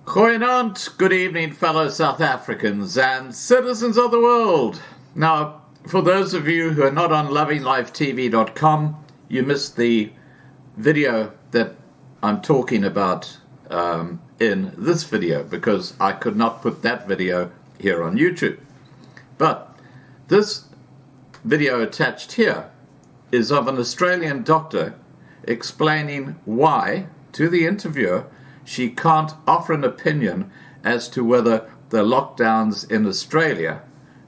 Goeienaand, good evening, fellow South Africans and citizens of the world. Now, for those of you who are not on lovinglifetv.com, you missed the video that I'm talking about in this video because I could not put that video here on YouTube. But this video attached here is of an Australian doctor explaining why, to the interviewer, she can't offer an opinion as to whether the lockdowns in Australia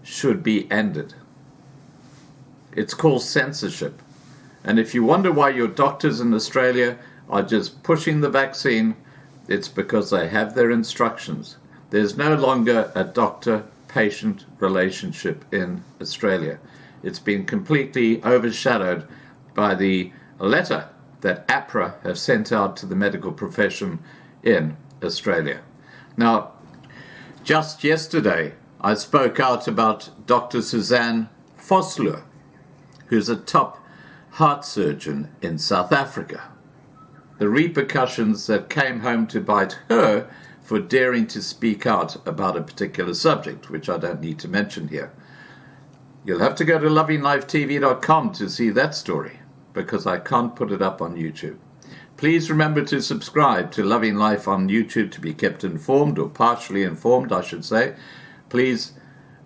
should be ended. It's called censorship. And if you wonder why your doctors in Australia are just pushing the vaccine, it's because they have their instructions. There's no longer a doctor-patient relationship in Australia. It's been completely overshadowed by the letter that Ahpra have sent out to the medical profession in Australia. Now, just yesterday, I spoke out about Dr. Suzanne Vosloo, who's a top heart surgeon in South Africa. The repercussions that came home to bite her for daring to speak out about a particular subject, which I don't need to mention here. You'll have to go to lovinglifetv.com to see that story, because I can't put it up on YouTube. Please remember to subscribe to Loving Life on YouTube to be kept informed, or partially informed, I should say. Please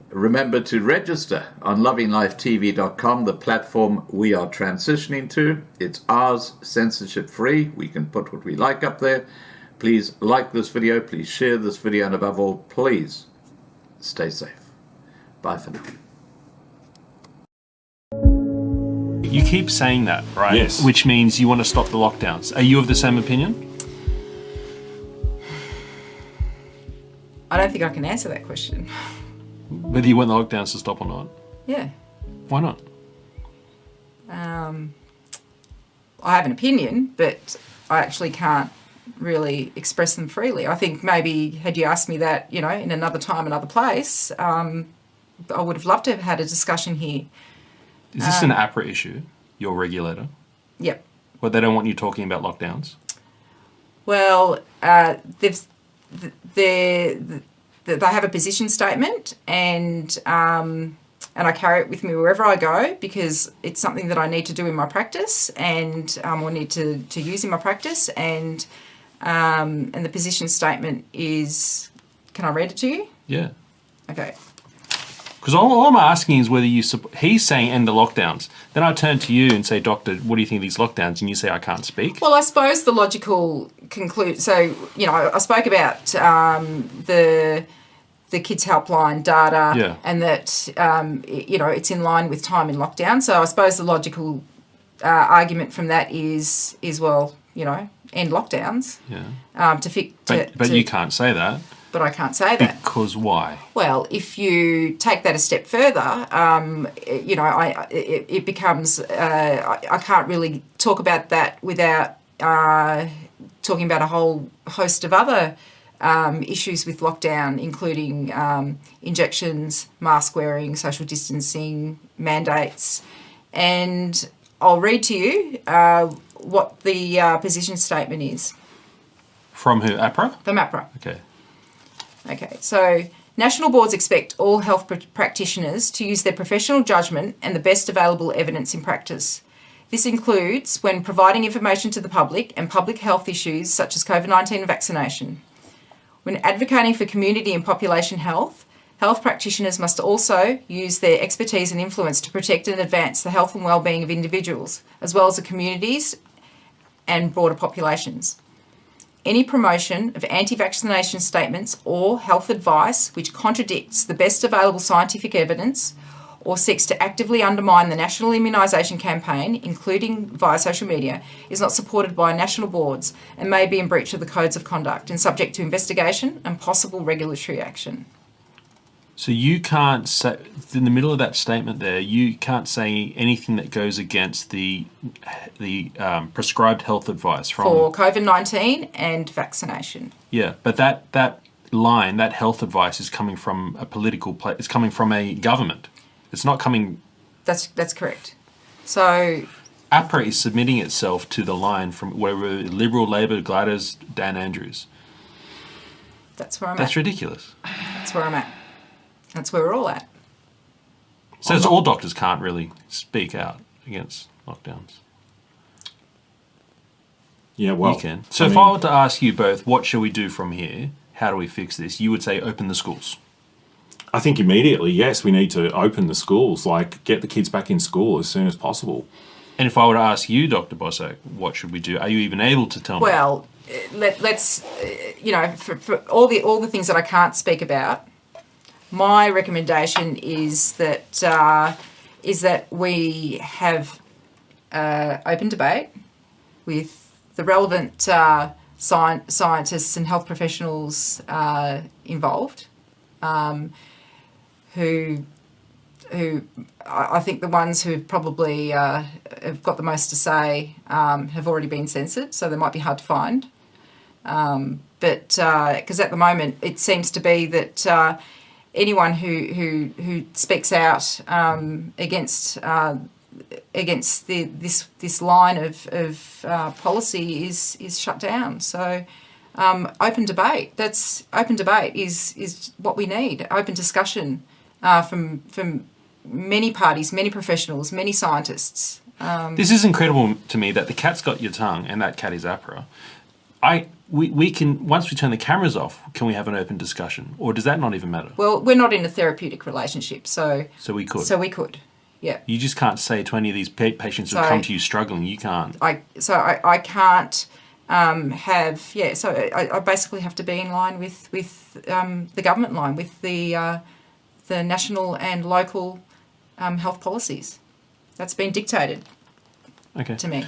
remember to register on lovinglifetv.com, the platform we are transitioning to. It's ours, censorship-free. We can put what we like up there. Please like this video, please share this video, and above all, please stay safe. Bye for now. You keep saying that, right? Yes. Which means you want to stop the lockdowns. Are you of the same opinion? I don't think I can answer that question. Whether you want the lockdowns to stop or not? Yeah. Why not? I have an opinion, but I actually can't really express them freely. I think maybe had you asked me that, in another time, another place, I would have loved to have had a discussion here. Is this an Ahpra issue, your regulator? Yep. Well, they don't want you talking about lockdowns? Well, they have a position statement, and I carry it with me wherever I go because it's something that I need to do in my practice and or need to use in my practice. And the position statement is, can I read it to you? Yeah. Okay. Because all I'm asking is whether he's saying end the lockdowns. Then I turn to you and say, Doctor, what do you think of these lockdowns? And you say, I can't speak. Well, I suppose the logical so, I spoke about the Kids Helpline data and that, it's in line with time in lockdown. So I suppose the logical argument from that is well, end lockdowns. Yeah. But you can't say that. But I can't say that. Because why? Well, if you take that a step further, it becomes I can't really talk about that without talking about a whole host of other issues with lockdown, including injections, mask wearing, social distancing, mandates. And I'll read to you what the position statement is. From who? Ahpra? From Ahpra. Okay, so national boards expect all health practitioners to use their professional judgment and the best available evidence in practice. This includes when providing information to the public and public health issues such as COVID-19 and vaccination. When advocating for community and population health, health practitioners must also use their expertise and influence to protect and advance the health and well-being of individuals, as well as the communities and broader populations. Any promotion of anti-vaccination statements or health advice which contradicts the best available scientific evidence or seeks to actively undermine the national immunisation campaign, including via social media, is not supported by national boards and may be in breach of the codes of conduct and subject to investigation and possible regulatory action. So you can't say, in the middle of that statement there, you can't say anything that goes against the prescribed health advice from... For COVID-19 and vaccination. Yeah, but that line, that health advice is coming from a political place, it's coming from a government. It's not coming... That's correct. So... Ahpra is submitting itself to the line from wherever Liberal, Labor, Gladders, Dan Andrews. That's where I'm That's at. ridiculous. That's where I'm at. That's where we're all at. So it's all doctors can't really speak out against lockdowns. Yeah, well, You can. So if I were to ask you both, what shall we do from here? How do we fix this? You would say open the schools. I think immediately, yes, we need to open the schools, like get the kids back in school as soon as possible. And if I were to ask you, Dr. Bossack, what should we do? Are you even able to tell me? Well, let's for all the things that I can't speak about, my recommendation is that we have open debate with the relevant scientists and health professionals involved, who I think the ones who probably have got the most to say have already been censored, so they might be hard to find. But because at the moment it seems to be that anyone who speaks out against this line of policy is shut down. So open debate. Open debate is what we need. Open discussion from many parties, many professionals, many scientists. This is incredible to me that the cat's got your tongue, and that cat is Ahpra. We can, once we turn the cameras off, can we have an open discussion, or does that not even matter? Well, we're not in a therapeutic relationship, so we could. So we could, yeah. You just can't say to any of these patients who come to you struggling, you can't. I can't have, yeah. So I basically have to be in line with the government line, with the national and local health policies. That's been dictated Okay. to me.